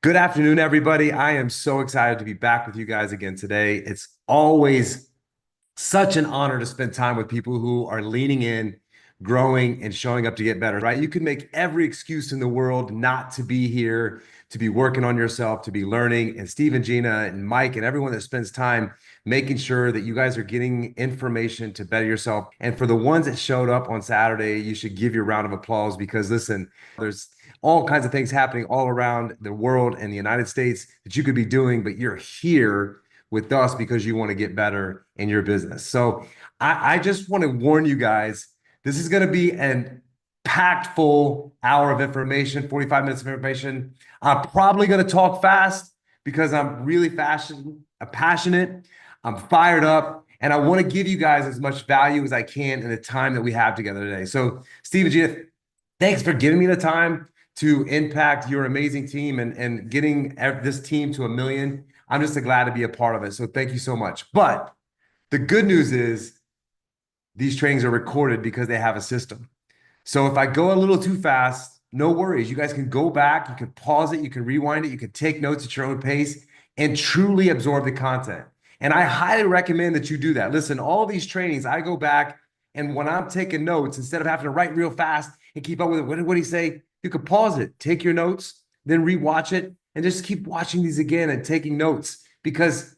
Good afternoon, everybody. I am so excited to be back with you guys again today. It's always such an honor to spend time with people who are leaning in, growing, and showing up to get better, right? You can make every excuse in the world not to be here, to be working on yourself, to be learning. And Steve and Gina and Mike and everyone that spends time making sure that you guys are getting information to better yourself. And for the ones that showed up on Saturday, you should give your round of applause because listen, there's all kinds of things happening all around the world and the United States that you could be doing, but you're here with us because you want to get better in your business. So I just want to warn you guys, this is going to be an packed full hour of information, 45 minutes of information. I'm probably going to talk fast because I'm really passionate. I'm fired up, and I want to give you guys as much value as I can in the time that we have together today. So Steve and Gina, thanks for giving me the time to impact your amazing team and getting this team to 1 million. I'm just glad to be a part of it. So thank you so much. But the good news is these trainings are recorded because they have a system. So if I go a little too fast, no worries. You guys can go back, you can pause it, you can rewind it, you can take notes at your own pace and truly absorb the content. And I highly recommend that you do that. Listen, all these trainings, I go back and when I'm taking notes, instead of having to write real fast and keep up with it, what did he say? You could pause it, take your notes, then rewatch it, and just keep watching these again and taking notes. Because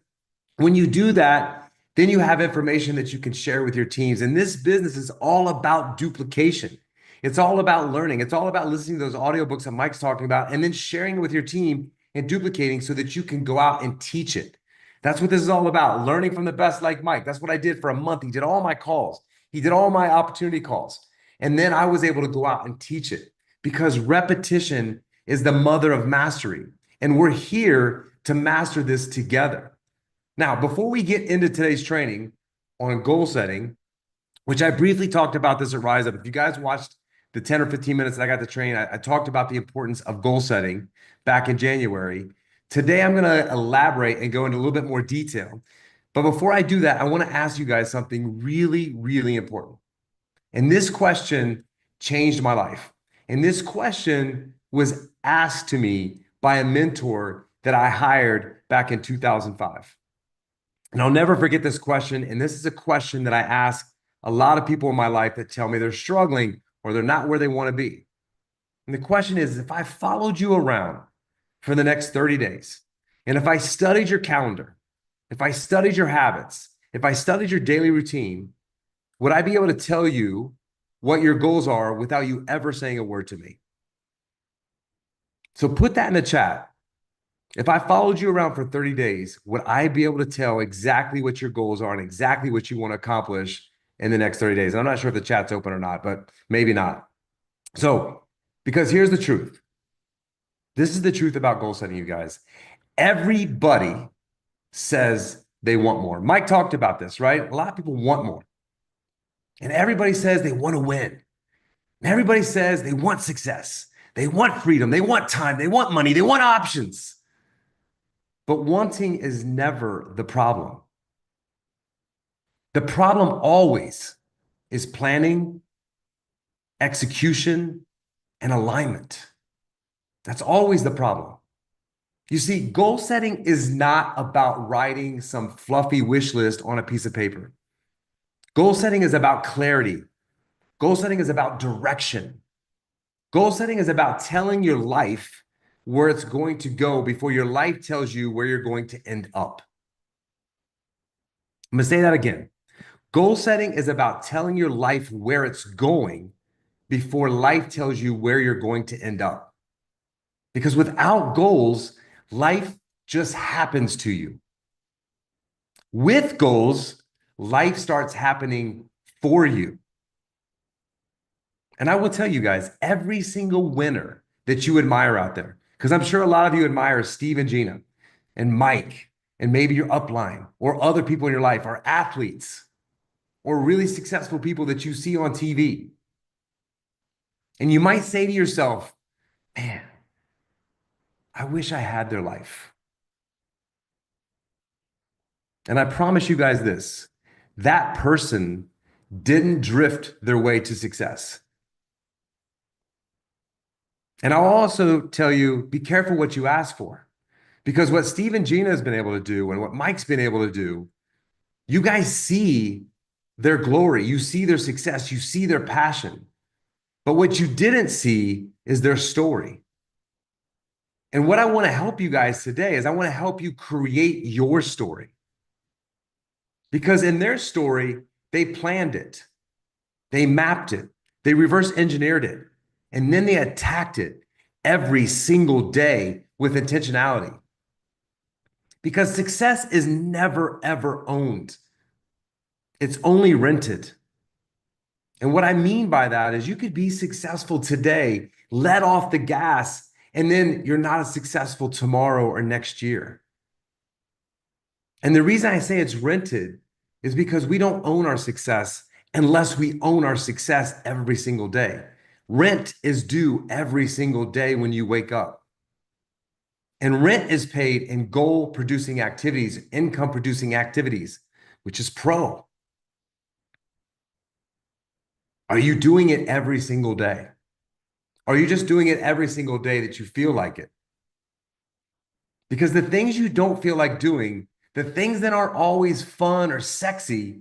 when you do that, then you have information that you can share with your teams. And this business is all about duplication. It's all about learning. It's all about listening to those audiobooks that Mike's talking about and then sharing it with your team and duplicating so that you can go out and teach it. That's what this is all about. Learning from the best like Mike. That's what I did for a month. He did all my calls. He did all my opportunity calls. And then I was able to go out and teach it because repetition is the mother of mastery. And we're here to master this together. Now, before we get into today's training on goal setting, which I briefly talked about this at Rise Up. If you guys watched the 10 or 15 minutes that I got to train, I talked about the importance of goal setting back in January. Today, I'm going to elaborate and go into a little bit more detail. But before I do that, I want to ask you guys something really, really important. And this question changed my life. And this question was asked to me by a mentor that I hired back in 2005. And I'll never forget this question. And this is a question that I ask a lot of people in my life that tell me they're struggling or they're not where they want to be. And the question is, if I followed you around for the next 30 days, and if I studied your calendar, if I studied your habits, if I studied your daily routine, would I be able to tell you what your goals are without you ever saying a word to me? So put that in the chat. If I followed you around for 30 days, would I be able to tell exactly what your goals are and exactly what you want to accomplish in the next 30 days? And I'm not sure if the chat's open or not, but maybe not. So, because here's the truth. This is the truth about goal setting, you guys. Everybody says they want more. Mike talked about this, right? A lot of people want more. And everybody says they want to win. And everybody says they want success. They want freedom. They want time. They want money. They want options. But wanting is never the problem. The problem always is planning, execution, and alignment. That's always the problem. You see, goal setting is not about writing some fluffy wish list on a piece of paper. Goal setting is about clarity. Goal setting is about direction. Goal setting is about telling your life where it's going to go before your life tells you where you're going to end up. I'm going to say that again. Goal setting is about telling your life where it's going before life tells you where you're going to end up. Because without goals, life just happens to you. With goals, life starts happening for you. And I will tell you guys, every single winner that you admire out there, because I'm sure a lot of you admire Steve and Gina and Mike and maybe your upline or other people in your life are athletes or really successful people that you see on TV. And you might say to yourself, man, I wish I had their life. And I promise you guys this, that person didn't drift their way to success. And I'll also tell you, be careful what you ask for. Because what Steve and Gina has been able to do and what Mike's been able to do, you guys see their glory, you see their success, you see their passion. But what you didn't see is their story. And what I want to help you guys today is I want to help you create your story. Because in their story, they planned it, they mapped it, they reverse engineered it, and then they attacked it every single day with intentionality. Because success is never, ever owned, it's only rented. And what I mean by that is you could be successful today, let off the gas, and then you're not as successful tomorrow or next year. And the reason I say it's rented is because we don't own our success unless we own our success every single day. Rent is due every single day when you wake up. And rent is paid in goal producing activities, income producing activities, which is pro. Are you doing it every single day? Are you just doing it every single day that you feel like it? Because the things you don't feel like doing, the things that aren't always fun or sexy,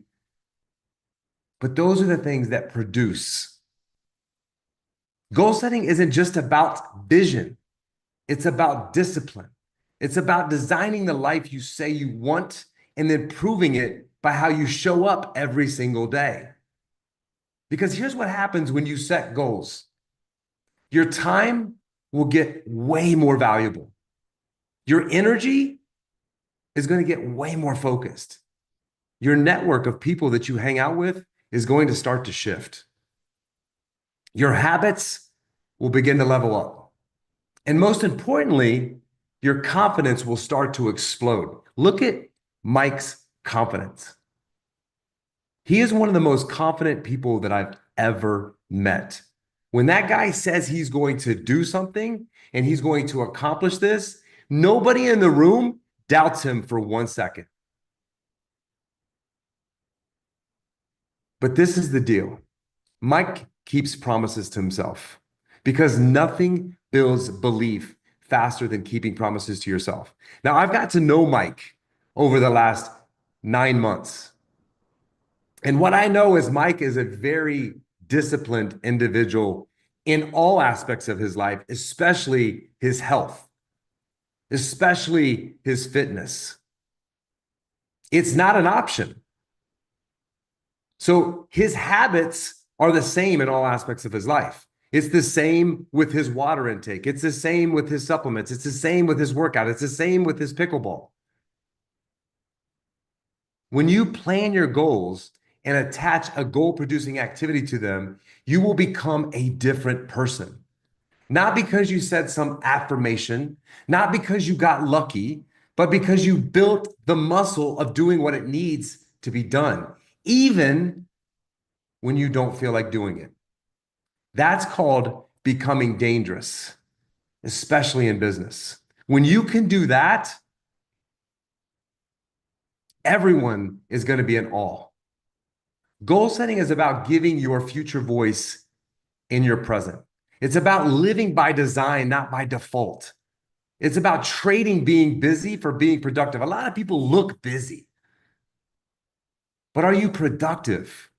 but those are the things that produce. Goal setting isn't just about vision, it's about discipline. It's about designing the life you say you want and then proving it by how you show up every single day. Because here's what happens when you set goals. Your time will get way more valuable. Your energy is going to get way more focused. Your network of people that you hang out with is going to start to shift. Your habits will begin to level up. And most importantly, your confidence will start to explode. Look at Mike's confidence. He is one of the most confident people that I've ever met. When that guy says he's going to do something and he's going to accomplish this, nobody in the room doubts him for 1 second. But this is the deal. Mike keeps promises to himself because nothing builds belief faster than keeping promises to yourself. Now, I've got to know Mike over the last 9 months. And what I know is Mike is a very disciplined individual in all aspects of his life, especially his health, especially his fitness. It's not an option. So his habits are the same in all aspects of his life. It's the same with his water intake. It's the same with his supplements. It's the same with his workout. It's the same with his pickleball. When you plan your goals and attach a goal producing activity to them, you will become a different person. Not because you said some affirmation, not because you got lucky, but because you built the muscle of doing what it needs to be done, even when you don't feel like doing it. That's called becoming dangerous, especially in business. When you can do that, everyone is going to be in awe. Goal setting is about giving your future voice in your present. It's about living by design, not by default. It's about trading being busy for being productive. A lot of people look busy, but are you productive?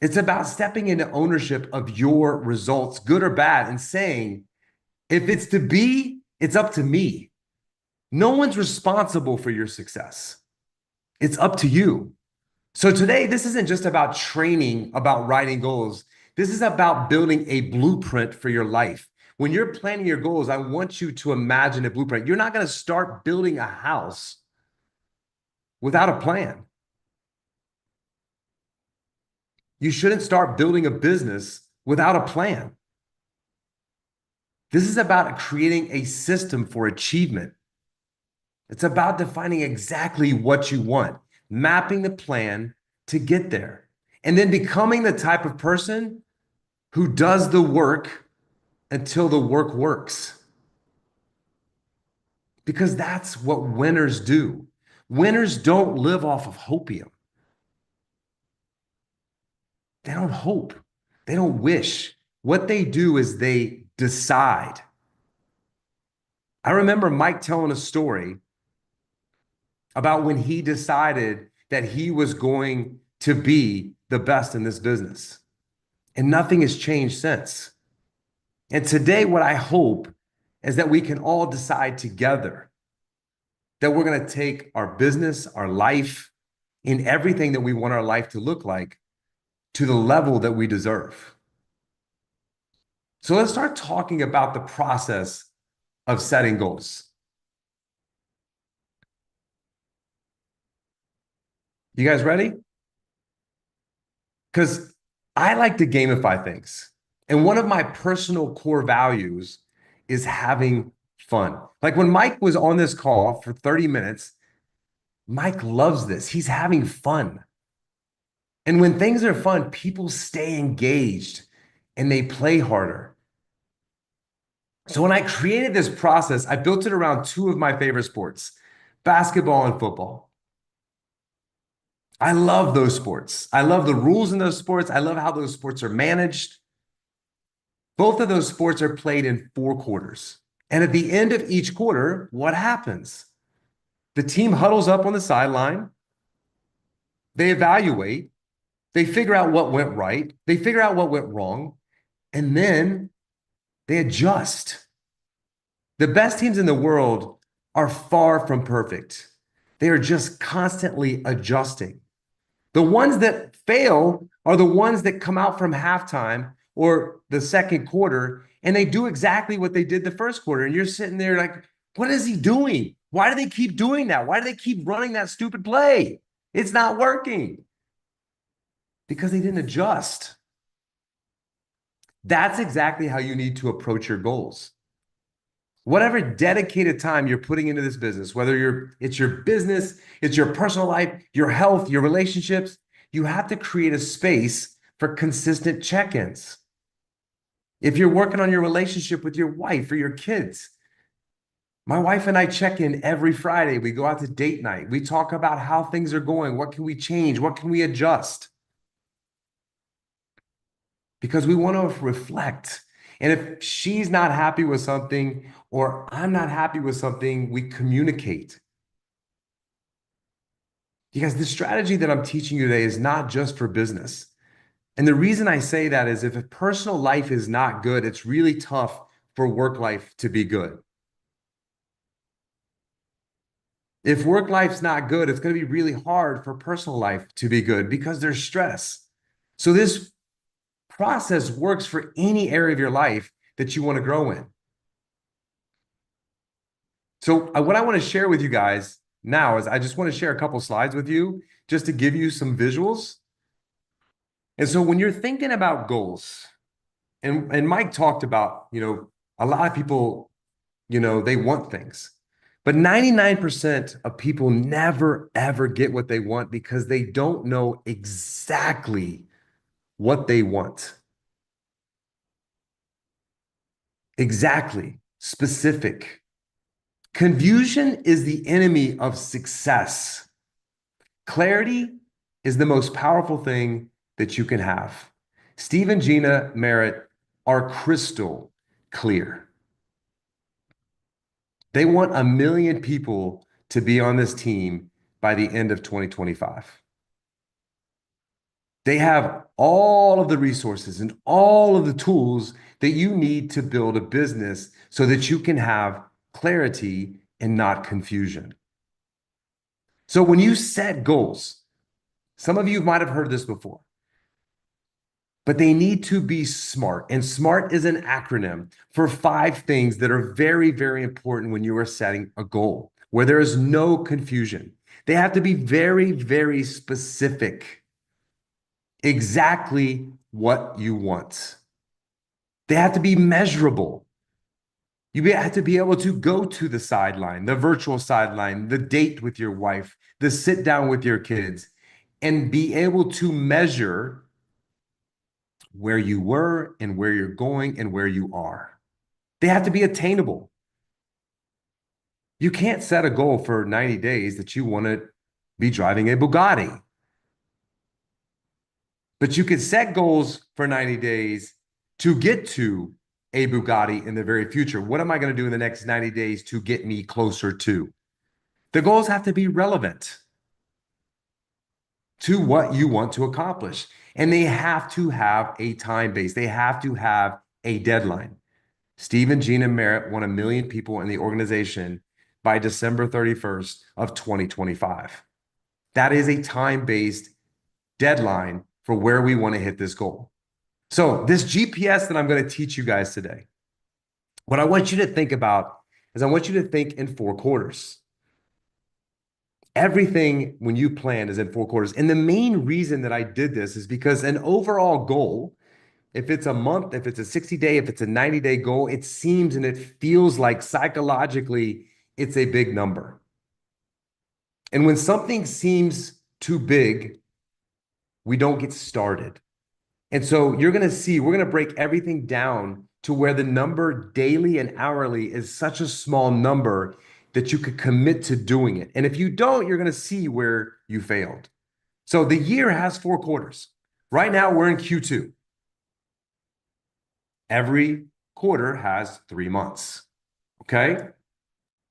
It's about stepping into ownership of your results, good or bad, and saying, if it's to be, it's up to me. No one's responsible for your success. It's up to you. So today, this isn't just about training, about writing goals. This is about building a blueprint for your life. When you're planning your goals, I want you to imagine a blueprint. You're not going to start building a house without a plan. You shouldn't start building a business without a plan. This is about creating a system for achievement. It's about defining exactly what you want, mapping the plan to get there, and then becoming the type of person who does the work until the work works. Because that's what winners do. Winners don't live off of hopium. They don't hope. They don't wish. What they do is they decide. I remember Mike telling a story about when he decided that he was going to be the best in this business. And nothing has changed since. And today, what I hope is that we can all decide together that we're going to take our business, our life, in everything that we want our life to look like to the level that we deserve. So let's start talking about the process of setting goals. You guys ready? Because I like to gamify things. And one of my personal core values is having fun. Like when Mike was on this call for 30 minutes, Mike loves this. He's having fun. And when things are fun, people stay engaged and they play harder. So when I created this process, I built it around two of my favorite sports, basketball and football. I love those sports. I love the rules in those sports. I love how those sports are managed. Both of those sports are played in 4 quarters. And at the end of each quarter, what happens? The team huddles up on the sideline. They evaluate. They figure out what went right. They figure out what went wrong. And then they adjust. The best teams in the world are far from perfect. They are just constantly adjusting. The ones that fail are the ones that come out from halftime or the second quarter and they do exactly what they did the first quarter. And you're sitting there like, what is he doing? Why do they keep doing that? Why do they keep running that stupid play? It's not working because they didn't adjust. That's exactly how you need to approach your goals. Whatever dedicated time you're putting into this business, whether it's your business, it's your personal life, your health, your relationships, you have to create a space for consistent check-ins. If you're working on your relationship with your wife or your kids, my wife and I check in every Friday. We go out to date night. We talk about how things are going. What can we change? What can we adjust? Because we want to reflect. And if she's not happy with something or I'm not happy with something, we communicate. Because the strategy that I'm teaching you today is not just for business. And the reason I say that is if a personal life is not good, it's really tough for work life to be good. If work life's not good, it's going to be really hard for personal life to be good because there's stress. So this process works for any area of your life that you want to grow in. So what I want to share with you guys now is I just want to share a couple slides with you just to give you some visuals. And so when you're thinking about goals, and Mike talked about, a lot of people, they want things. But 99% of people never, ever get what they want because they don't know exactly what they want. Exactly. Specific. Confusion is the enemy of success. Clarity is the most powerful thing that you can have. Steve and Gina Merritt are crystal clear. They want 1 million people to be on this team by the end of 2025. They have all of the resources and all of the tools that you need to build a business so that you can have clarity and not confusion. So when you set goals, some of you might have heard this before, but they need to be SMART. And SMART is an acronym for 5 things that are very, very important when you are setting a goal, where there is no confusion. They have to be very, very specific, exactly what you want. They have to be measurable. You have to be able to go to the sideline, the virtual sideline, the date with your wife, the sit down with your kids, and be able to measure where you were and where you're going and where you are. They have to be attainable. You can't set a goal for 90 days that you want to be driving a Bugatti. But you can set goals for 90 days to get to a Bugatti in the very future? What am I going to do in the next 90 days to get me closer to? The goals have to be relevant to what you want to accomplish. And they have to have a time base. They have to have a deadline. Stephen, Gene, and Merritt want 1 million people in the organization by December 31st of 2025. That is a time-based deadline for where we want to hit this goal. So this GPS that I'm going to teach you guys today, what I want you to think about is I want you to think in 4 quarters. Everything when you plan is in 4 quarters. And the main reason that I did this is because an overall goal, if it's a month, if it's a 60-day, if it's a 90-day goal, it seems and it feels like psychologically it's a big number. And when something seems too big, we don't get started. And so you're going to see, we're going to break everything down to where the number daily and hourly is such a small number that you could commit to doing it. And if you don't, you're going to see where you failed. So the year has 4 quarters. Right now, we're in Q2. Every quarter has 3 months. Okay.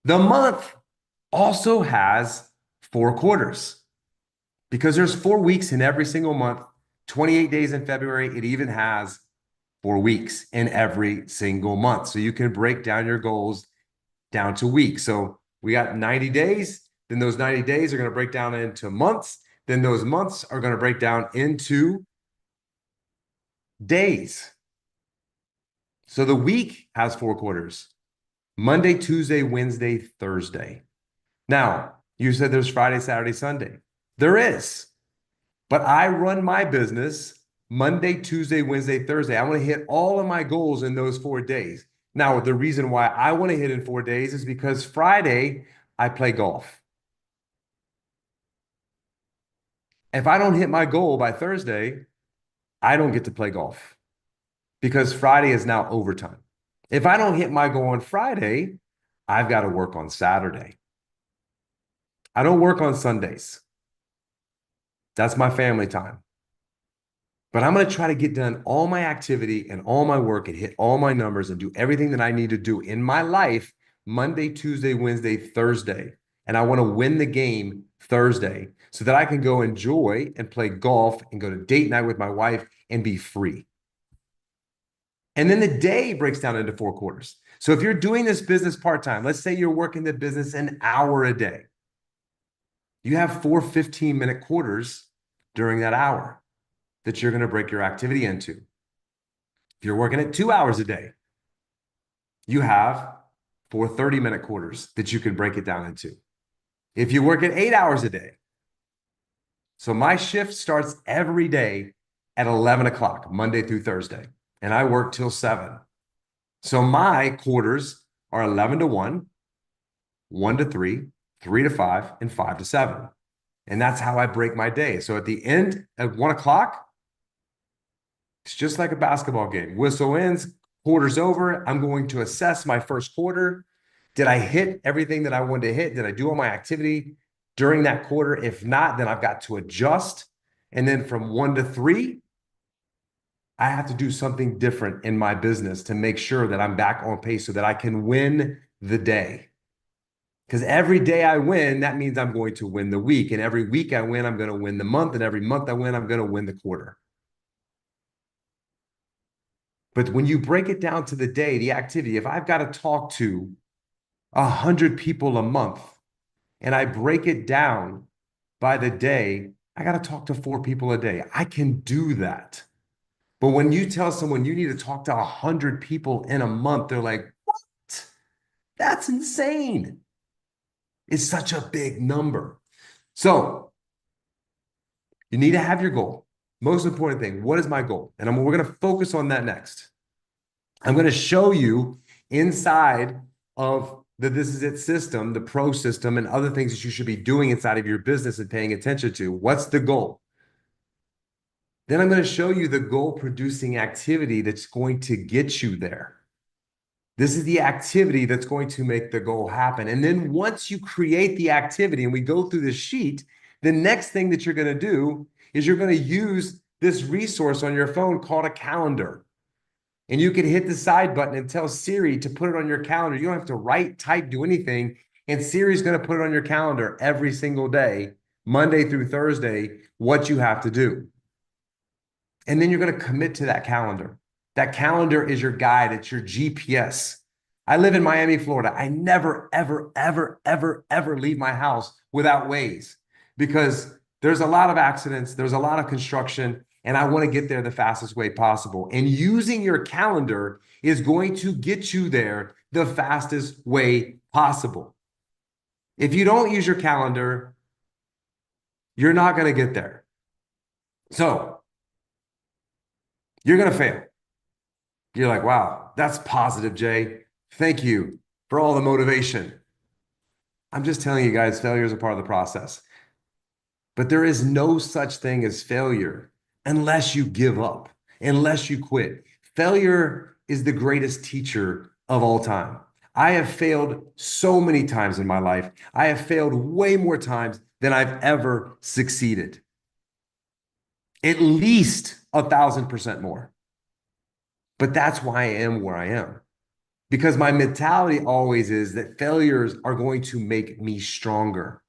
The month also has 4 quarters because there's 4 weeks in every single month, 28 days in February. It even has 4 weeks in every single month. So you can break down your goals down to weeks. So we got 90 days. Then those 90 days are going to break down into months. Then those months are going to break down into days. So the week has 4 quarters: Monday, Tuesday, Wednesday, Thursday. Now, you said there's Friday, Saturday, Sunday. There is. But I run my business Monday, Tuesday, Wednesday, Thursday. I want to hit all of my goals in those 4 days. Now, the reason why I want to hit in 4 days is because Friday, I play golf. If I don't hit my goal by Thursday, I don't get to play golf because Friday is now overtime. If I don't hit my goal on Friday, I've got to work on Saturday. I don't work on Sundays. That's my family time. But I'm going to try to get done all my activity and all my work and hit all my numbers and do everything that I need to do in my life Monday, Tuesday, Wednesday, Thursday. And I want to win the game Thursday so that I can go enjoy and play golf and go to date night with my wife and be free. And then the day breaks down into 4 quarters. So if you're doing this business part-time, let's say you're working the business an hour a day. You have 4 15-minute quarters during that hour that you're going to break your activity into. If you're working at 2 hours a day, you have 4 30-minute quarters that you can break it down into. If you work at 8 hours a day, so my shift starts every day at 11 o'clock, Monday through Thursday, and I work till 7. So my quarters are 11 to 1, 1 to 3, 3 to 5, and 5 to 7. And that's how I break my day. So at the end at 1 o'clock, it's just like a basketball game. Whistle ends, quarter's over. I'm going to assess my first quarter. Did I hit everything that I wanted to hit? Did I do all my activity during that quarter? If not, then I've got to adjust. And then from 1 to 3, I have to do something different in my business to make sure that I'm back on pace so that I can win the day. Because every day I win, that means I'm going to win the week. And every week I win, I'm going to win the month. And every month I win, I'm going to win the quarter. But when you break it down to the day, the activity, if I've got to talk to 100 people a month and I break it down by the day, I got to talk to 4 people a day. I can do that. But when you tell someone you need to talk to 100 people in a month, they're like, what? That's insane. It's such a big number. So you need to have your goal. Most important thing, what is my goal? And we're going to focus on that next. I'm going to show you inside of the This Is It system, the pro system, and other things that you should be doing inside of your business and paying attention to. What's the goal? Then I'm going to show you the goal producing activity that's going to get you there. This is the activity that's going to make the goal happen. And then once you create the activity and we go through this sheet, the next thing that you're going to do is you're going to use this resource on your phone called a calendar. And you can hit the side button and tell Siri to put it on your calendar. You don't have to write, type, do anything. And Siri's going to put it on your calendar every single day, Monday through Thursday, what you have to do. And then you're going to commit to that calendar. That calendar is your guide, it's your GPS. I live in Miami, Florida. I never, ever, ever, ever, ever leave my house without Waze because there's a lot of accidents, there's a lot of construction, and I want to get there the fastest way possible. And using your calendar is going to get you there the fastest way possible. If you don't use your calendar, you're not going to get there. So you're going to fail. You're like, wow, that's positive, Jay. Thank you for all the motivation. I'm just telling you guys, failure is a part of the process. But there is no such thing as failure unless you give up, unless you quit. Failure is the greatest teacher of all time. I have failed so many times in my life. I have failed way more times than I've ever succeeded. At least 1,000% more. But that's why I am where I am. Because my mentality always is that failures are going to make me stronger.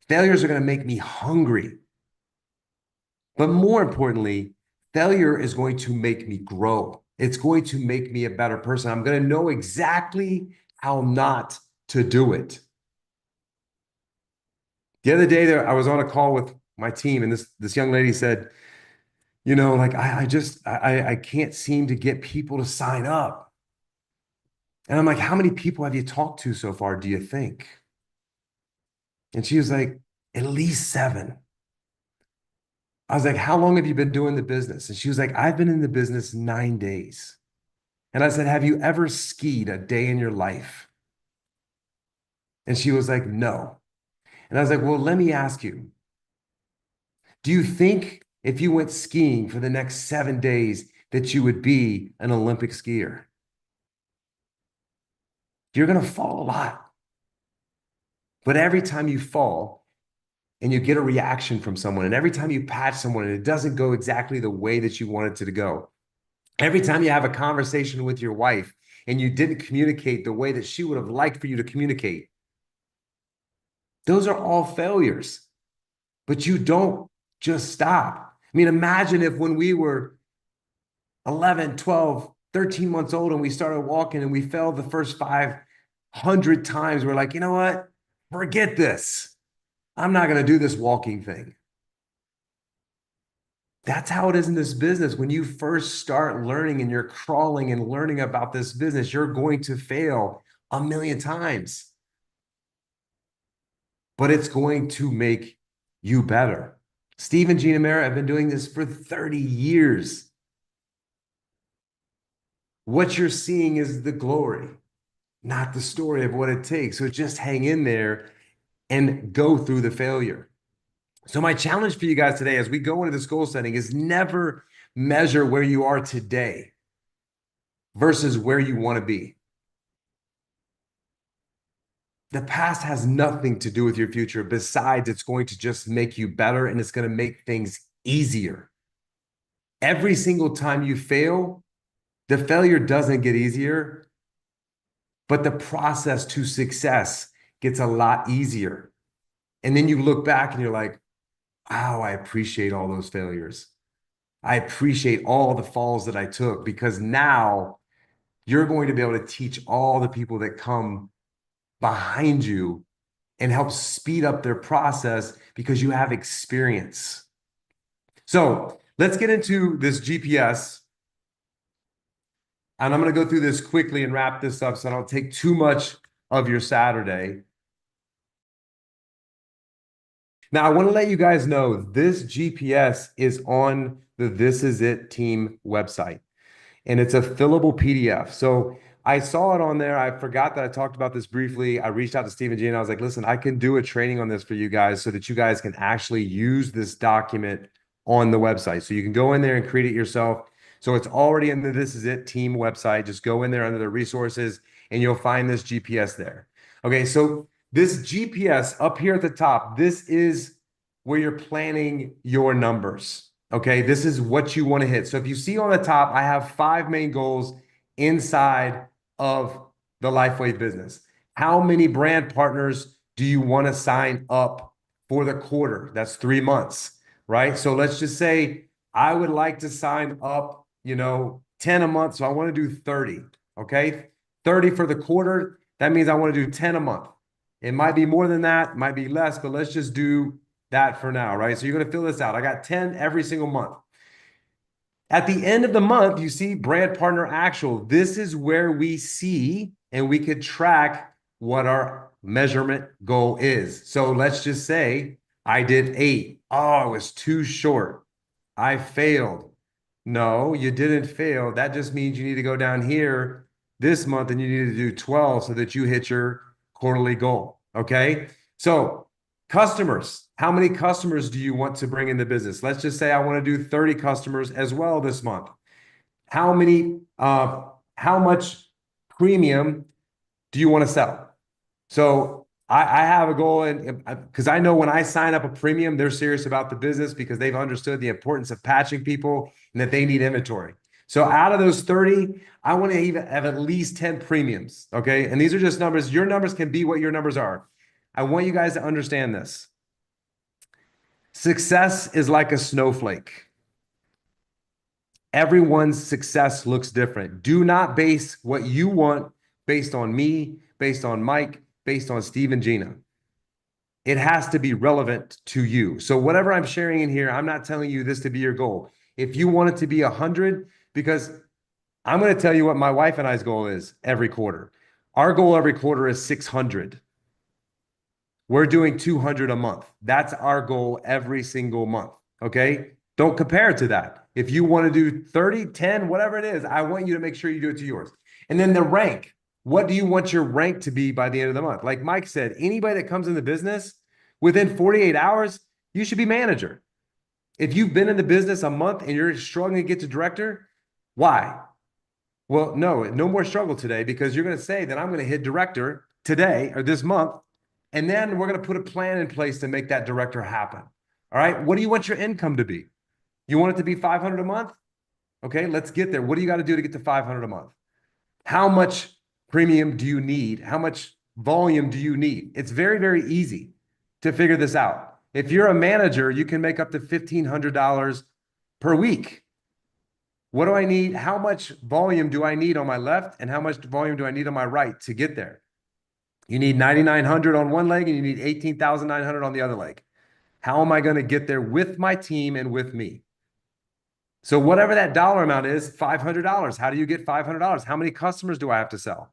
Failures are going to make me hungry. But more importantly, failure is going to make me grow. It's going to make me a better person. I'm going to know exactly how not to do it. The other day there, I was on a call with my team, and this young lady said, you know, like I can't seem to get people to sign up. And I'm like, how many people have you talked to so far, do you think? And she was like, at least 7. I was like, how long have you been doing the business? And she was like, I've been in the business 9 days. And I said, have you ever skied a day in your life? And she was like, no. And I was like, well, let me ask you, do you think if you went skiing for the next 7 days that you would be an Olympic skier? You're going to fall a lot. But every time you fall and you get a reaction from someone, and every time you patch someone and it doesn't go exactly the way that you want it to go, every time you have a conversation with your wife and you didn't communicate the way that she would have liked for you to communicate, those are all failures. But you don't just stop. I mean, imagine if when we were 11, 12, 13 months old and we started walking and we fell the first 500 times, we're like, you know what? Forget this. I'm not going to do this walking thing. That's how it is in this business. When you first start learning and you're crawling and learning about this business, you're going to fail a million times. But it's going to make you better. Steve and Gina Mara have been doing this for 30 years. What you're seeing is the glory, not the story of what it takes. So just hang in there and go through the failure. So my challenge for you guys today as we go into this goal setting is never measure where you are today versus where you want to be. The past has nothing to do with your future besides it's going to just make you better and it's going to make things easier. Every single time you fail, the failure doesn't get easier, but the process to success gets a lot easier. And then you look back and you're like, wow, I appreciate all those failures. I appreciate all the falls that I took because now you're going to be able to teach all the people that come behind you and help speed up their process because you have experience. So let's get into this GPS. And I'm going to go through this quickly and wrap this up so I don't take too much of your Saturday. Now, I want to let you guys know this GPS is on the This Is It team website, and it's a fillable PDF. So I saw it on there. I forgot that I talked about this briefly. I reached out to Steve and Gina. I was like, listen, I can do a training on this for you guys so that you guys can actually use this document on the website. So you can go in there and create it yourself. So it's already in the This Is It team website. Just go in there under the resources and you'll find this GPS there. Okay, so this GPS up here at the top, this is where you're planning your numbers. Okay, this is what you want to hit. So if you see on the top, I have 5 main goals inside of the Lifeway business. How many brand partners do you want to sign up for the quarter? That's 3 months, right? So let's just say I would like to sign up, 10 a month. So I want to do 30. Okay. 30 for the quarter. That means I want to do 10 a month. It might be more than that, might be less, but let's just do that for now, right? So you're going to fill this out. I got 10 every single month. At the end of the month, you see brand partner actual. This is where we see and we could track what our measurement goal is. So let's just say I did 8. Oh, I was too short. I failed. No, you didn't fail. That just means you need to go down here this month and you need to do 12 so that you hit your quarterly goal. Okay. So, customers, how many customers do you want to bring in the business? Let's just say I want to do 30 customers as well this month. How much premium do you want to sell? So I have a goal, and because I know when I sign up a premium, they're serious about the business because they've understood the importance of patching people and that they need inventory. So out of those 30, I want to even have at least 10 premiums. Okay. And these are just numbers. Your numbers can be what your numbers are. I want you guys to understand this. Success is like a snowflake. Everyone's success looks different. Do not base what you want based on me, based on Mike, based on Steve and Gina. It has to be relevant to you. So whatever I'm sharing in here, I'm not telling you this to be your goal. If you want it to be 100, because I'm going to tell you what my wife and I's goal is every quarter. Our goal every quarter is 600. We're doing 200 a month. That's our goal every single month. Okay. Don't compare it to that. If you want to do 30, 10, whatever it is, I want you to make sure you do it to yours. And then the rank. What do you want your rank to be by the end of the month? Like Mike said, anybody that comes in the business within 48 hours, you should be manager. If you've been in the business a month and you're struggling to get to director, why? Well, no more struggle today because you're going to say that I'm going to hit director today or this month. And then we're going to put a plan in place to make that director happen. All right. What do you want your income to be? You want it to be 500 a month? Okay, let's get there. What do you got to do to get to 500 a month? How much premium do you need? How much volume do you need? It's very, very easy to figure this out. If you're a manager, you can make up to $1,500 per week. What do I need? How much volume do I need on my left? And how much volume do I need on my right to get there? You need 9,900 on one leg and you need 18,900 on the other leg. How am I going to get there with my team and with me? So whatever that dollar amount is, $500. How do you get $500? How many customers do I have to sell?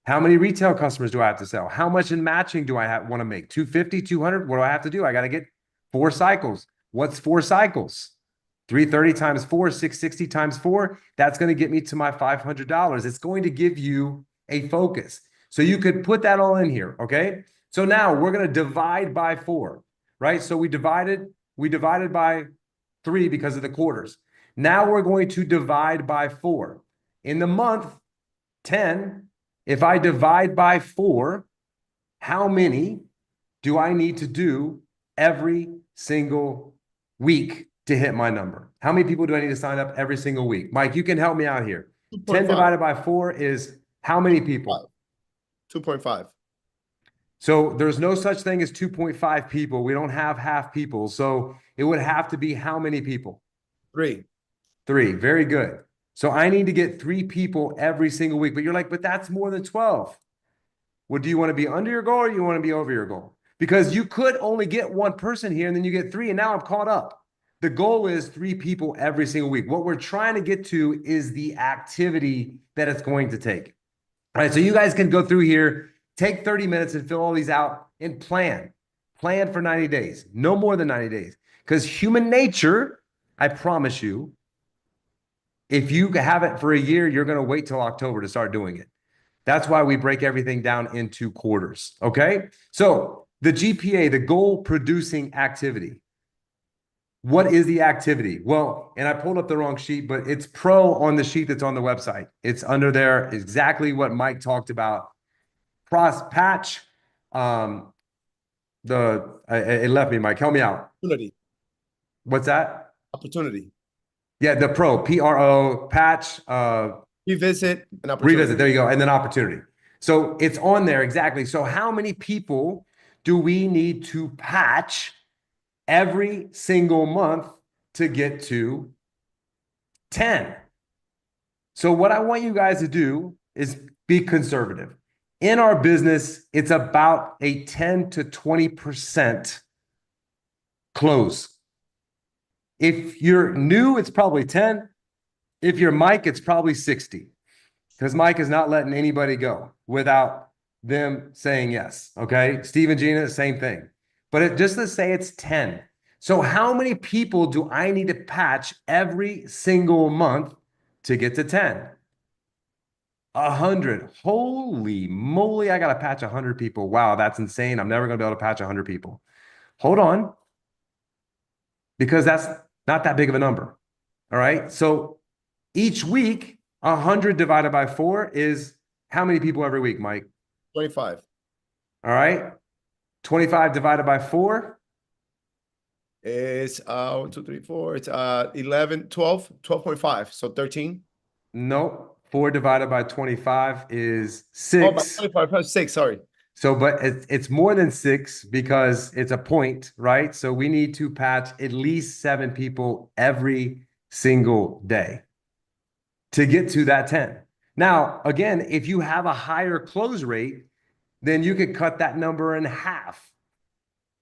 How many retail customers do I have to sell? How much in matching do I want to make? 250, 200? What do I have to do? I got to get 4 cycles. What's 4 cycles? 330 times 4, 660 times 4. That's going to get me to my $500. It's going to give you a focus. So you could put that all in here. Okay. So now we're going to divide by 4, right? So we divided by 3 because of the quarters. Now we're going to divide by 4. In the month 10, if I divide by 4, how many do I need to do every single week to hit my number? How many people do I need to sign up every single week? Mike, you can help me out here. 10 divided by 4 is how many people? 2.5. So there's no such thing as 2.5 people. We don't have half people. So it would have to be how many people? 3. 3. Very good. So I need to get 3 people every single week. But you're like, but that's more than 12. Well, do you want to be under your goal or you want to be over your goal? Because you could only get 1 person here and then you get 3 and now I'm caught up. The goal is 3 people every single week. What we're trying to get to is the activity that it's going to take. All right, so you guys can go through here, take 30 minutes and fill all these out and plan. Plan for 90 days, no more than 90 days. Because human nature, I promise you, if you have it for a year, you're going to wait till October to start doing it. That's why we break everything down into quarters. Okay. So the GPA, the goal producing activity. What is the activity? Well, and I pulled up the wrong sheet, but it's pro on the sheet that's on the website. It's under there, exactly what Mike talked about. Patch. It left me, Mike. Help me out. Opportunity. What's that? Opportunity. Yeah, the pro, Pro, patch, Revisit an opportunity. revisit. There you go. And then opportunity. So it's on there exactly. So how many people do we need to patch every single month to get to 10? So what I want you guys to do is be conservative. In our business, it's about a 10 to 20% close. If you're new, it's probably 10. If you're Mike, it's probably 60. Because Mike is not letting anybody go without them saying yes. Okay. Steve and Gina, same thing. But just to say it's 10. So how many people do I need to patch every single month to get to 10? 100. Holy moly, I got to patch 100 people. Wow, that's insane. I'm never going to be able to patch 100 people. Hold on, because that's not that big of a number. All right. So each week, 100 divided by 4 is how many people every week, Mike? 25. All right. 25 divided by 4. It's 1, 2, 3, 4. It's 11, 12, 12.5. So 13. Nope. 4 divided by 25 is Oh, by 6. 25, 6. Sorry. So, but it's more than 6 because it's a point, right? So we need to patch at least 7 people every single day to get to that 10. Now, again, if you have a higher close rate, then you could cut that number in half,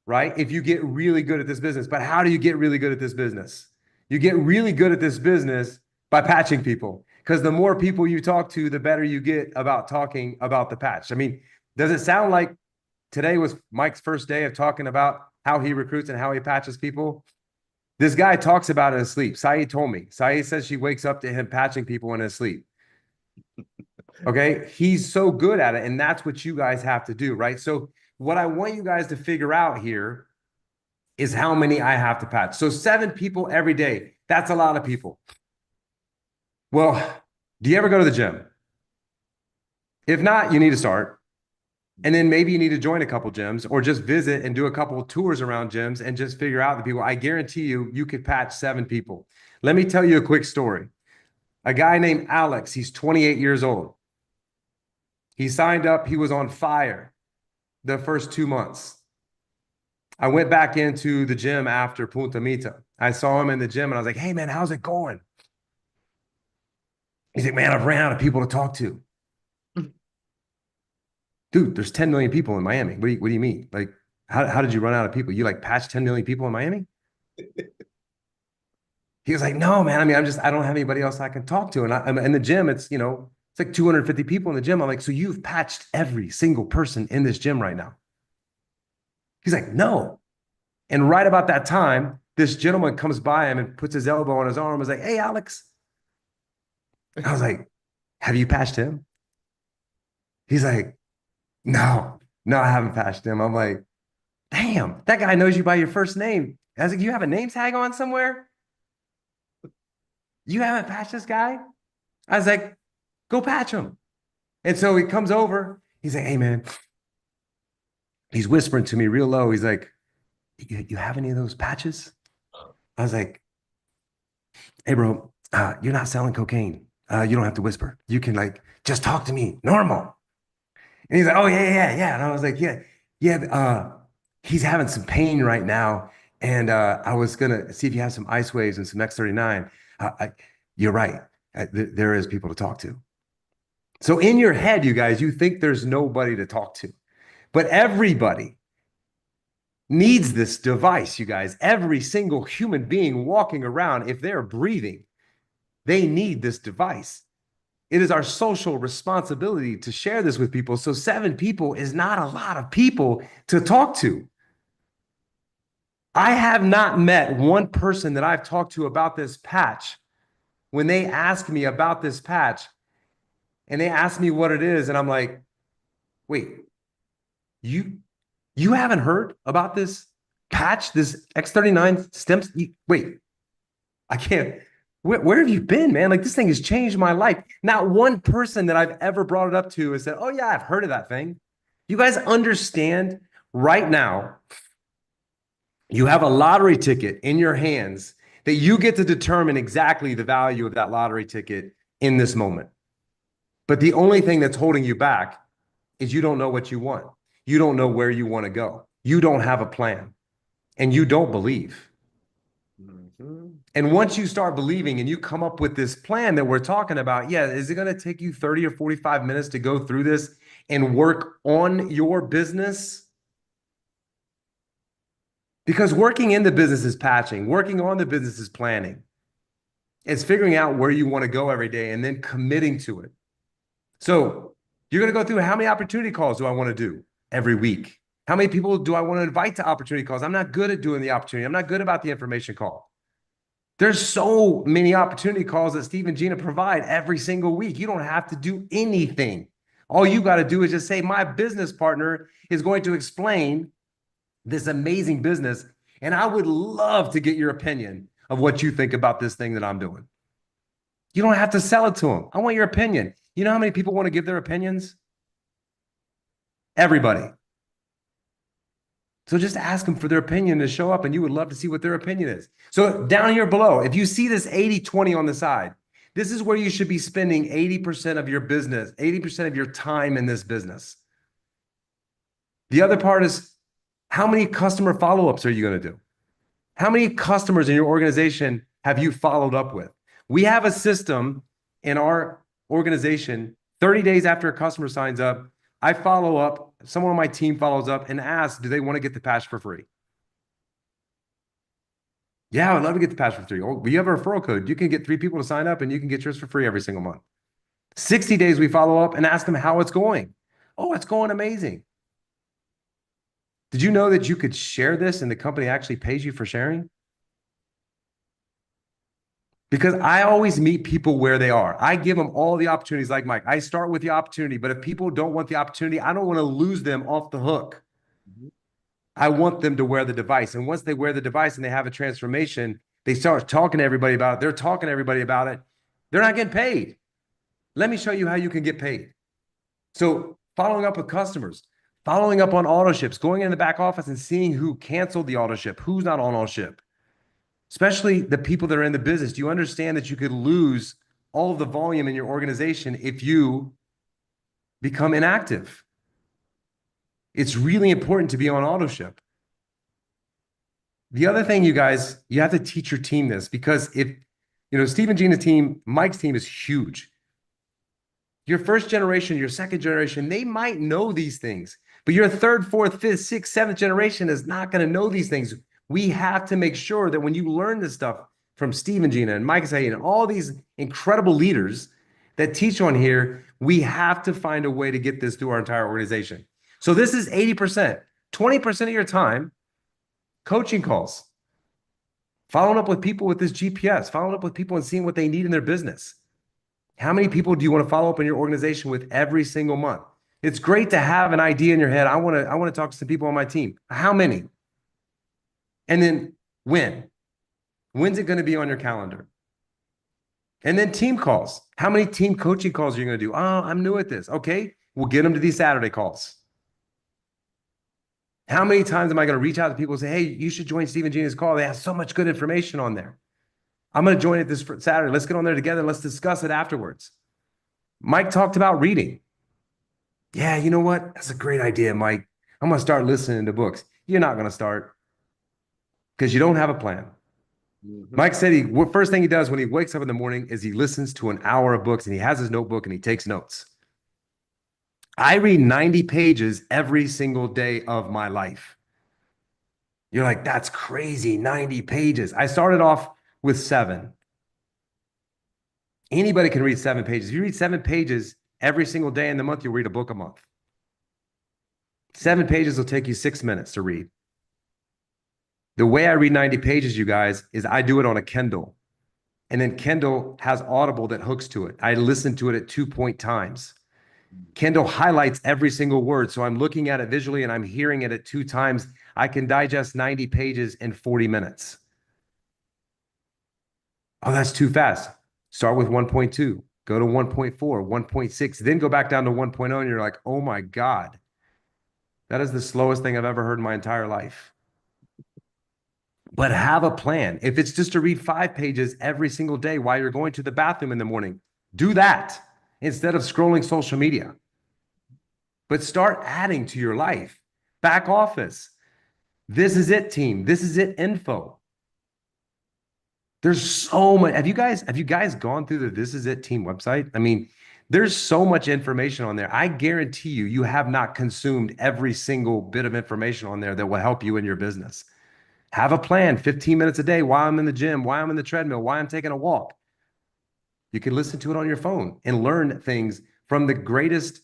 right? If you get really good at this business. But how do you get really good at this business? You get really good at this business by patching people, because the more people you talk to, the better you get about talking about the patch. I mean, does it sound like today was Mike's first day of talking about how he recruits and how he patches people? This guy talks about it in his sleep. Saeed told me. Saeed says she wakes up to him patching people in his sleep. Okay. He's so good at it. And that's what you guys have to do, right? So what I want you guys to figure out here is how many I have to patch. So 7 people every day. That's a lot of people. Well, do you ever go to the gym? If not, you need to start. And then maybe you need to join a couple gyms or just visit and do a couple of tours around gyms and just figure out the people. I guarantee you, you could patch 7 people. Let me tell you a quick story. A guy named Alex, he's 28 years old. He signed up, he was on fire the first 2 months. I went back into the gym after Punta Mita. I saw him in the gym and I was like, hey man, how's it going? He's like, man, I've ran out of people to talk to. Dude, there's 10 million people in Miami. What do you mean? Like, how did you run out of people? You like patched 10 million people in Miami? He was like, no, man. I mean, I don't have anybody else I can talk to. And I'm in the gym. It's like 250 people in the gym. I'm like, so you've patched every single person in this gym right now? He's like, no. And right about that time, this gentleman comes by him and puts his elbow on his arm. Is like, hey, Alex. I was like, have you patched him? He's like, no, I haven't patched him. I'm like, damn, that guy knows you by your first name. I was like, you have a name tag on somewhere? You haven't patched this guy? I was like, go patch him. And so he comes over. He's like, hey, man. He's whispering to me real low. He's like, you have any of those patches? I was like, hey, bro, you're not selling cocaine. You don't have to whisper. You can like, just talk to me normal. And he's like, oh, yeah. And I was like, yeah. He's having some pain right now. And I was going to see if you have some ice waves and some X39. You're right. There is people to talk to. So in your head, you guys, you think there's nobody to talk to. But everybody needs this device, you guys. Every single human being walking around, if they're breathing, they need this device. It is our social responsibility to share this with people. So 7 people is not a lot of people to talk to. I have not met one person that I've talked to about this patch. When they ask me about this patch and they ask me what it is, and I'm like, wait, you haven't heard about this patch, this X39 stems? Wait, I can't. Where have you been, man? Like, this thing has changed my life. Not one person that I've ever brought it up to has said, oh, yeah, I've heard of that thing. You guys understand right now, you have a lottery ticket in your hands that you get to determine exactly the value of that lottery ticket in this moment. But the only thing that's holding you back is you don't know what you want. You don't know where you want to go. You don't have a plan and you don't believe. And once you start believing and you come up with this plan that we're talking about, yeah, is it going to take you 30 or 45 minutes to go through this and work on your business? Because working in the business is patching, working on the business is planning. It's figuring out where you want to go every day and then committing to it. So you're going to go through how many opportunity calls do I want to do every week? How many people do I want to invite to opportunity calls? I'm not good at doing the opportunity. I'm not good about the information call. There's so many opportunity calls that Steve and Gina provide every single week. You don't have to do anything. All you got to do is just say, my business partner is going to explain this amazing business. And I would love to get your opinion of what you think about this thing that I'm doing. You don't have to sell it to them. I want your opinion. You know how many people want to give their opinions? Everybody. So just ask them for their opinion to show up, and you would love to see what their opinion is. So down here below, if you see this 80-20 on the side, this is where you should be spending 80% of your business, 80% of your time in this business. The other part is, how many customer follow-ups are you going to do? How many customers in your organization have you followed up with? We have a system in our organization, 30 days after a customer signs up, I follow up, someone on my team follows up and asks, do they want to get the patch for free? Yeah, I would love to get the patch for free. Oh, we have a referral code. You can get 3 people to sign up and you can get yours for free every single month. 60 days, we follow up and ask them how it's going. Oh, it's going amazing. Did you know that you could share this and the company actually pays you for sharing? Because I always meet people where they are. I give them all the opportunities like Mike. I start with the opportunity, but if people don't want the opportunity, I don't want to lose them off the hook. I want them to wear the device. And once they wear the device and they have a transformation, they start talking to everybody about it. They're talking to everybody about it. They're not getting paid. Let me show you how you can get paid. So following up with customers, following up on auto ships, going in the back office and seeing who canceled the auto ship, who's not on auto ship, especially the people that are in the business. Do you understand that you could lose all of the volume in your organization if you become inactive? It's really important to be on auto ship. The other thing, you guys, you have to teach your team this, because if, Steve and Gina's team, Mike's team is huge. Your first generation, your second generation, they might know these things, but your third, fourth, fifth, sixth, seventh generation is not going to know these things. We have to make sure that when you learn this stuff from Steve and Gina and Mike and Saeed and all these incredible leaders that teach on here, we have to find a way to get this through our entire organization. So this is 80%, 20% of your time, coaching calls, following up with people with this GPS, following up with people and seeing what they need in their business. How many people do you want to follow up in your organization with every single month? It's great to have an idea in your head. I want to talk to some people on my team. How many? And then when? When's it going to be on your calendar? And then team calls. How many team coaching calls are you going to do? Oh, I'm new at this. Okay, we'll get them to these Saturday calls. How many times am I going to reach out to people and say, hey, you should join Steve and Gina's call? They have so much good information on there. I'm going to join it this Saturday. Let's get on there together. Let's discuss it afterwards. Mike talked about reading. Yeah, you know what? That's a great idea, Mike. I'm going to start listening to books. You're not going to start because you don't have a plan. Mike said first thing he does when he wakes up in the morning is he listens to an hour of books and he has his notebook and he takes notes. I read 90 pages every single day of my life. You're like, that's crazy, 90 pages. I started off with 7. Anybody can read 7 pages. If you read 7 pages every single day in the month, you'll read a book a month. 7 pages will take you 6 minutes to read. The way I read 90 pages, you guys, is I do it on a Kindle. And then Kindle has Audible that hooks to it. I listen to it at 2-point times. Kindle highlights every single word. So I'm looking at it visually and I'm hearing it at 2 times. I can digest 90 pages in 40 minutes. Oh, that's too fast. Start with 1.2, go to 1.4, 1.6, then go back down to 1.0, and you're like, oh my God, that is the slowest thing I've ever heard in my entire life. But have a plan. If it's just to read 5 pages every single day while you're going to the bathroom in the morning, do that instead of scrolling social media. But start adding to your life. Back office. This is it, team. This is it info. There's so much. Have you guys gone through the This Is It team website? I mean, there's so much information on there. I guarantee you, you have not consumed every single bit of information on there that will help you in your business. Have a plan, 15 minutes a day while I'm in the gym, while I'm in the treadmill, while I'm taking a walk. You can listen to it on your phone and learn things from the greatest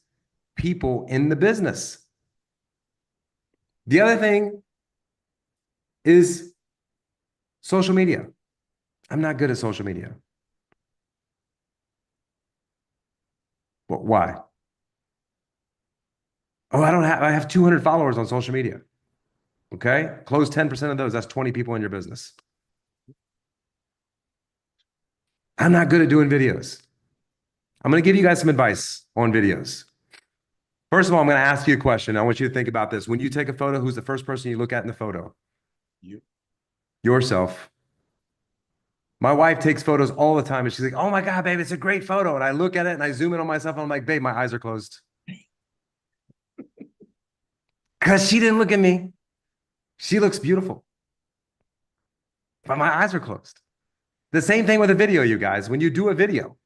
people in the business. The other thing is social media. I'm not good at social media. But why? Oh, I have 200 followers on social media. Okay. Close 10% of those. That's 20 people in your business. I'm not good at doing videos. I'm going to give you guys some advice on videos. First of all, I'm going to ask you a question. I want you to think about this. When you take a photo, who's the first person you look at in the photo? You. Yourself. My wife takes photos all the time and she's like, oh my God, babe, it's a great photo. And I look at it and I zoom in on myself and I'm like, babe, my eyes are closed. Because she didn't look at me. She looks beautiful, but my eyes are closed. The same thing with a video, you guys. When you do a video,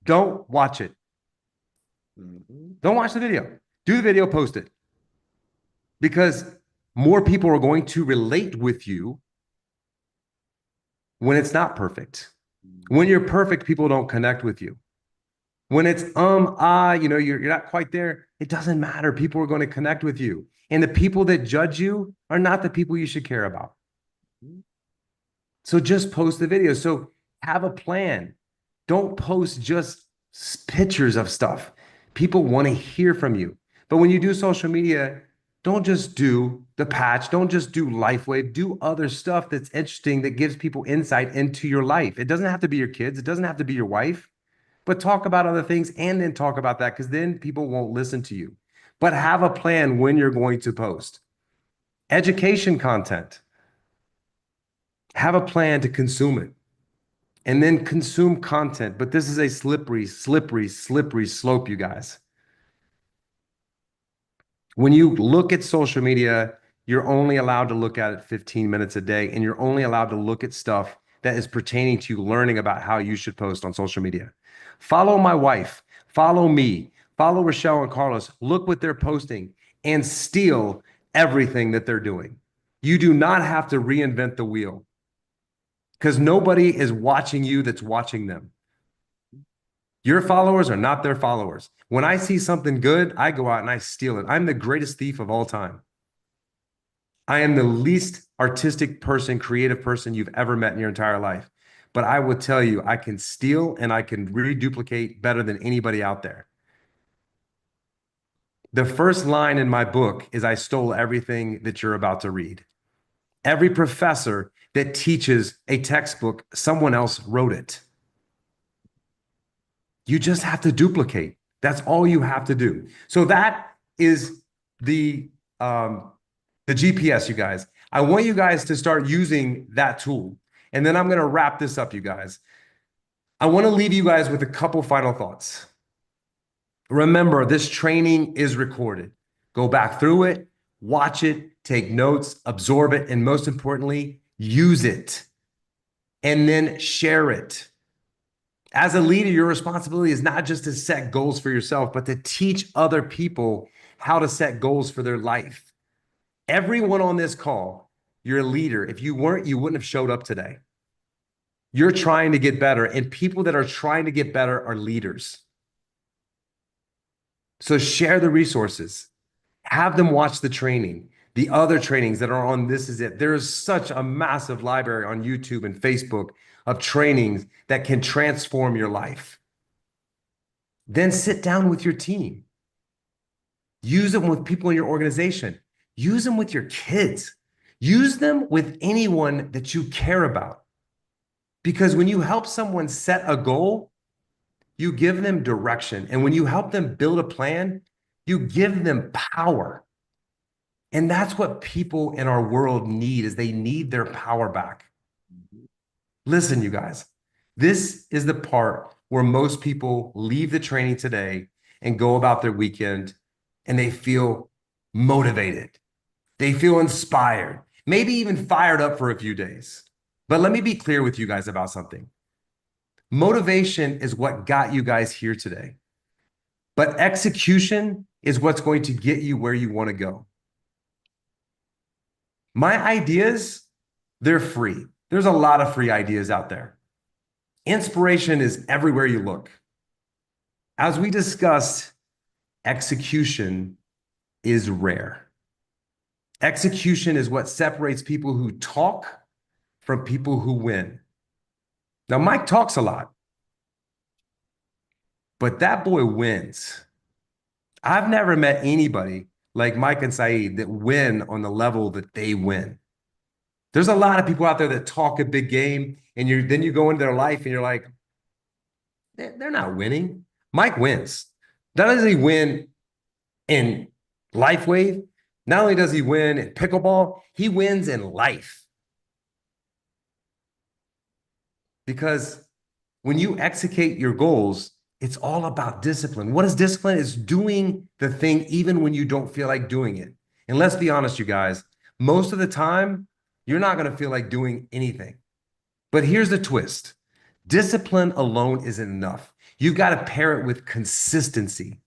don't watch it. Don't watch the video. Do the video, post it. Because more people are going to relate with you when it's not perfect. When you're perfect, people don't connect with you. When it's you're not quite there, it doesn't matter. People are going to connect with you. And the people that judge you are not the people you should care about. So just post the video. So have a plan. Don't post just pictures of stuff. People want to hear from you. But when you do social media, don't just do the patch. Don't just do LifeWave. Do other stuff that's interesting that gives people insight into your life. It doesn't have to be your kids. It doesn't have to be your wife. But talk about other things and then talk about that because then people won't listen to you. But have a plan when you're going to post. Education content. Have a plan to consume it and then consume content. But this is a slippery, slippery, slippery slope, you guys. When you look at social media, you're only allowed to look at it 15 minutes a day, and you're only allowed to look at stuff that is pertaining to you learning about how you should post on social media. Follow my wife, follow me, follow Rochelle and Carlos. Look what they're posting and steal everything that they're doing. You do not have to reinvent the wheel because nobody is watching you that's watching them. Your followers are not their followers. When I see something good, I go out and I steal it. I'm the greatest thief of all time. I am the least artistic person, creative person you've ever met in your entire life. But I will tell you, I can steal and I can reduplicate better than anybody out there. The first line in my book is I stole everything that you're about to read. Every professor that teaches a textbook, someone else wrote it. You just have to duplicate. That's all you have to do. So that is the GPS, you guys. I want you guys to start using that tool. And then I'm going to wrap this up, you guys. I want to leave you guys with a couple final thoughts. Remember, this training is recorded. Go back through it, watch it, take notes, absorb it, and most importantly, use it. And then share it. As a leader, your responsibility is not just to set goals for yourself, but to teach other people how to set goals for their life. Everyone on this call, you're a leader. If you weren't, you wouldn't have showed up today. You're trying to get better, and people that are trying to get better are leaders. So share the resources. Have them watch the training, the other trainings that are on This Is It. There is such a massive library on YouTube and Facebook of trainings that can transform your life. Then sit down with your team. Use them with people in your organization. Use them with your kids. Use them with anyone that you care about. Because when you help someone set a goal, you give them direction. And when you help them build a plan, you give them power. And that's what people in our world need is they need their power back. Listen, you guys, this is the part where most people leave the training today and go about their weekend and they feel motivated. They feel inspired, maybe even fired up for a few days. But let me be clear with you guys about something. Motivation is what got you guys here today, but execution is what's going to get you where you want to go. My ideas, they're free. There's a lot of free ideas out there. Inspiration is everywhere you look. As we discussed, execution is rare. Execution is what separates people who talk from people who win. Now, Mike talks a lot, but that boy wins. I've never met anybody like Mike and Saeed that win on the level that they win. There's a lot of people out there that talk a big game, and then you go into their life and you're like, they're not winning. Mike wins. Not only does he win in Life Wave, not only does he win in pickleball, he wins in life. Because when you execute your goals, it's all about discipline. What is discipline? It's doing the thing even when you don't feel like doing it. And let's be honest, you guys, most of the time, you're not going to feel like doing anything. But here's the twist. Discipline alone isn't enough. You've got to pair it with consistency.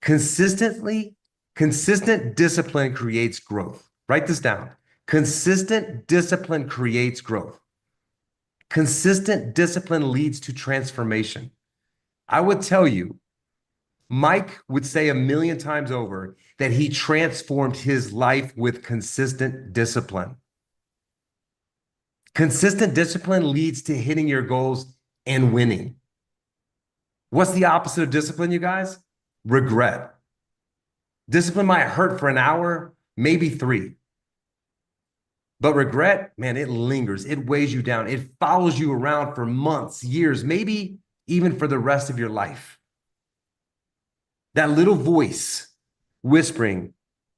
Consistent discipline creates growth. Write this down. Consistent discipline creates growth. Consistent discipline leads to transformation. I would tell you, Mike would say a million times over that he transformed his life with consistent discipline. Consistent discipline leads to hitting your goals and winning. What's the opposite of discipline, you guys? Regret. Discipline might hurt for an hour, maybe 3. But regret, man, it lingers. It weighs you down. It follows you around for months, years, maybe even for the rest of your life. That little voice whispering,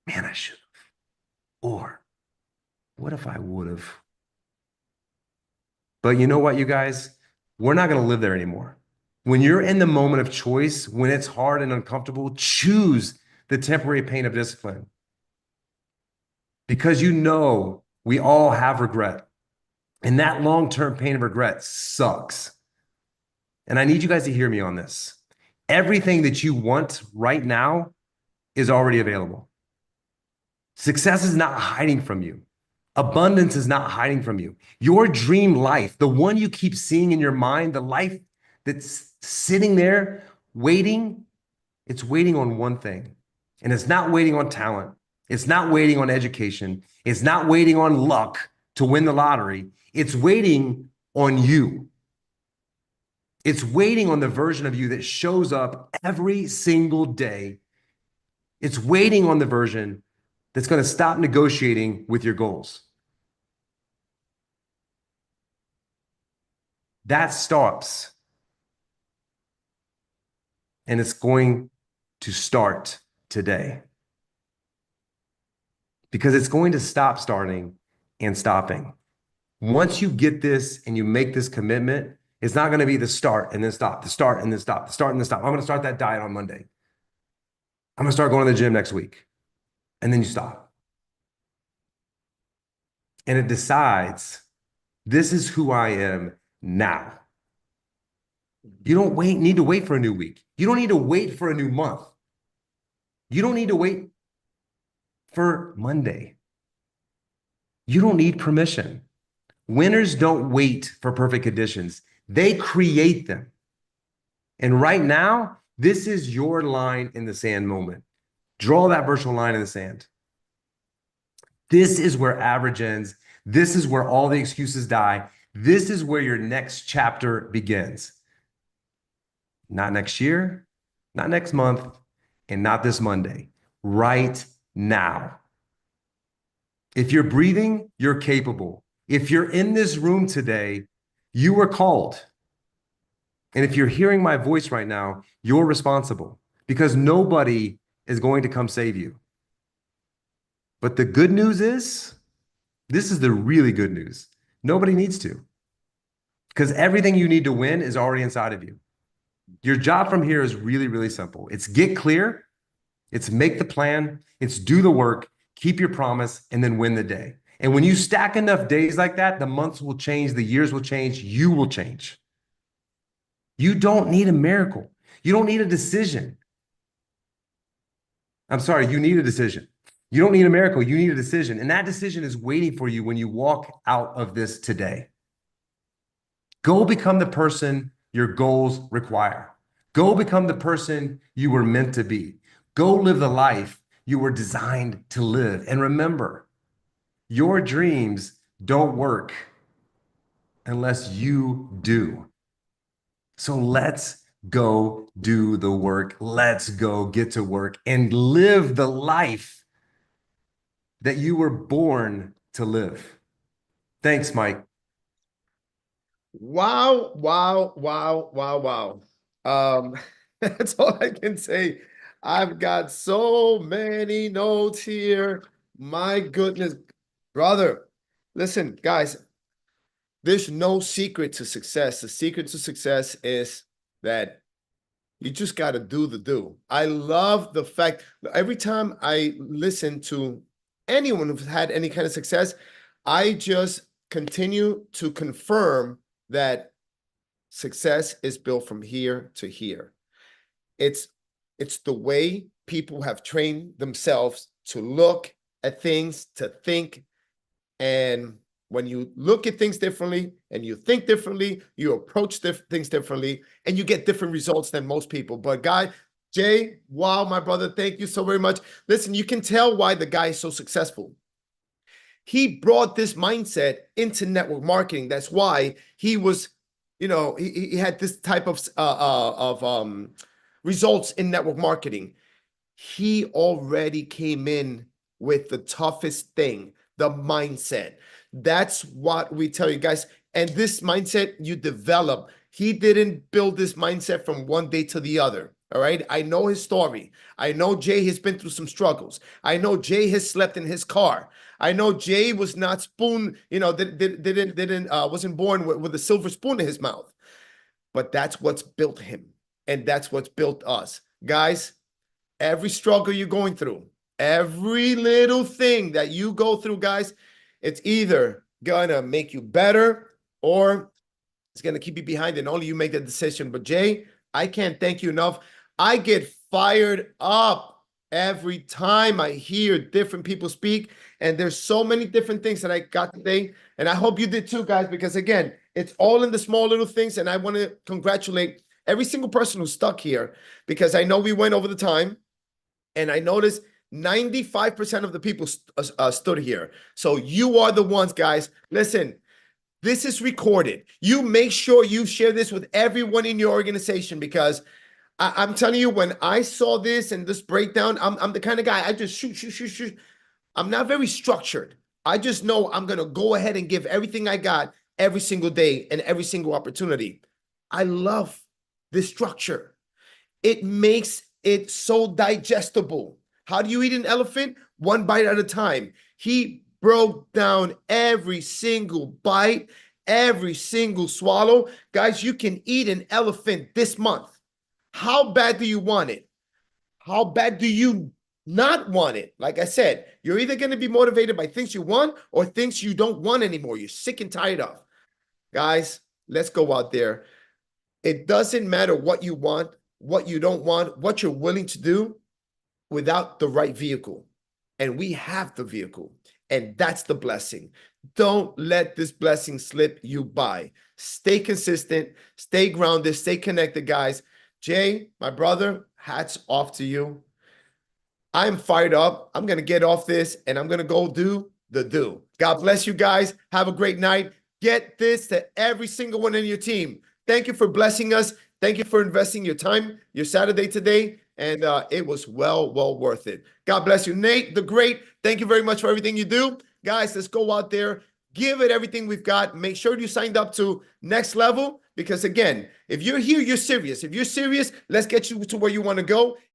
man, I should have. Or what if I would have? But you know what, you guys? We're not going to live there anymore. When you're in the moment of choice, when it's hard and uncomfortable, choose the temporary pain of discipline. Because you know we all have regret. And that long-term pain of regret sucks. And I need you guys to hear me on this. Everything that you want right now is already available. Success is not hiding from you. Abundance is not hiding from you. Your dream life, the one you keep seeing in your mind, the life that's sitting there waiting, it's waiting on one thing. And it's not waiting on talent. It's not waiting on education. It's not waiting on luck to win the lottery. It's waiting on you. It's waiting on the version of you that shows up every single day. It's waiting on the version that's going to stop negotiating with your goals. That stops. And it's going to start today. Because it's going to stop starting and stopping. Once you get this and you make this commitment, it's not going to be the start and then stop, the start and then stop, the start and then stop. I'm going to start that diet on Monday. I'm going to start going to the gym next week. And then you stop. And it decides, this is who I am now. You don't need to wait for a new week. You don't need to wait for a new month. You don't need to wait for Monday. You don't need permission. Winners don't wait for perfect conditions. They create them. And right now, this is your line in the sand moment. Draw that virtual line in the sand. This is where average ends. This is where all the excuses die. This is where your next chapter begins. Not next year, not next month, and not this Monday. Right now. If you're breathing, you're capable. If you're in this room today, you were called. And if you're hearing my voice right now, you're responsible because nobody is going to come save you. But the good news is, this is the really good news. Nobody needs to, because everything you need to win is already inside of you. Your job from here is really, really simple. It's get clear, it's make the plan, it's do the work, keep your promise, and then win the day. And when you stack enough days like that, the months will change, the years will change, you will change. You don't need a miracle. You don't need a decision. I'm sorry, you need a decision. You don't need a miracle, you need a decision. And that decision is waiting for you when you walk out of this today. Go become the person your goals require. Go become the person you were meant to be. Go live the life you were designed to live. And remember, your dreams don't work unless you do. So let's go do the work. Let's go get to work and live the life that you were born to live. Thanks, Mike. Wow, wow, wow, wow, wow. That's all I can say. I've got so many notes here. My goodness, brother. Listen, guys, there's no secret to success. The secret to success is that you just got to do the do. I love the fact every time I listen to anyone who's had any kind of success, I just continue to confirm that success is built from here to here. It's the way people have trained themselves to look at things, to think, and when you look at things differently and you think differently, you approach things differently, and you get different results than most people. But Jay, wow, my brother, thank you so very much. Listen, you can tell why the guy is so successful. He brought this mindset into network marketing. That's why he was, he had this type of results in network marketing. He already came in with the toughest thing, the mindset. That's what we tell you guys. And this mindset you develop. He didn't build this mindset from one day to the other. All right. I know his story. I know Jay has been through some struggles. I know Jay has slept in his car. I know Jay was not wasn't born with a silver spoon in his mouth. But that's what's built him. And that's what's built us. Guys, every struggle you're going through, every little thing that you go through, guys, it's either gonna make you better or it's gonna keep you behind, and only you make that decision. But Jay, I can't thank you enough. I get fired up every time I hear different people speak, and there's so many different things that I got today, and I hope you did too, guys, because again, it's all in the small little things, and I want to congratulate every single person who's stuck here, because I know we went over the time, and I noticed 95% of the people stood here. So you are the ones, guys. Listen, this is recorded. You make sure you share this with everyone in your organization, because I'm telling you, when I saw this and this breakdown, I'm the kind of guy, I just shoot. I'm not very structured. I just know I'm going to go ahead and give everything I got every single day and every single opportunity. I love this structure. It makes it so digestible. How do you eat an elephant? One bite at a time. He broke down every single bite, every single swallow. Guys, you can eat an elephant this month. How bad do you want it? How bad do you not want it? Like I said, you're either going to be motivated by things you want or things you don't want anymore. You're sick and tired of. Guys, let's go out there. It doesn't matter what you want, what you don't want, what you're willing to do without the right vehicle. And we have the vehicle. And that's the blessing. Don't let this blessing slip you by. Stay consistent, stay grounded, stay connected, guys. Jay, my brother, hats off to you. I'm fired up. I'm going to get off this and I'm going to go do the do. God bless you guys. Have a great night. Get this to every single one in your team. Thank you for blessing us. Thank you for investing your time, your Saturday today. And it was well worth it. God bless you. Nate, the great, thank you very much for everything you do. Guys, let's go out there. Give it everything we've got. Make sure you signed up to Next Level, because again, if you're here, you're serious. If you're serious, let's get you to where you want to go.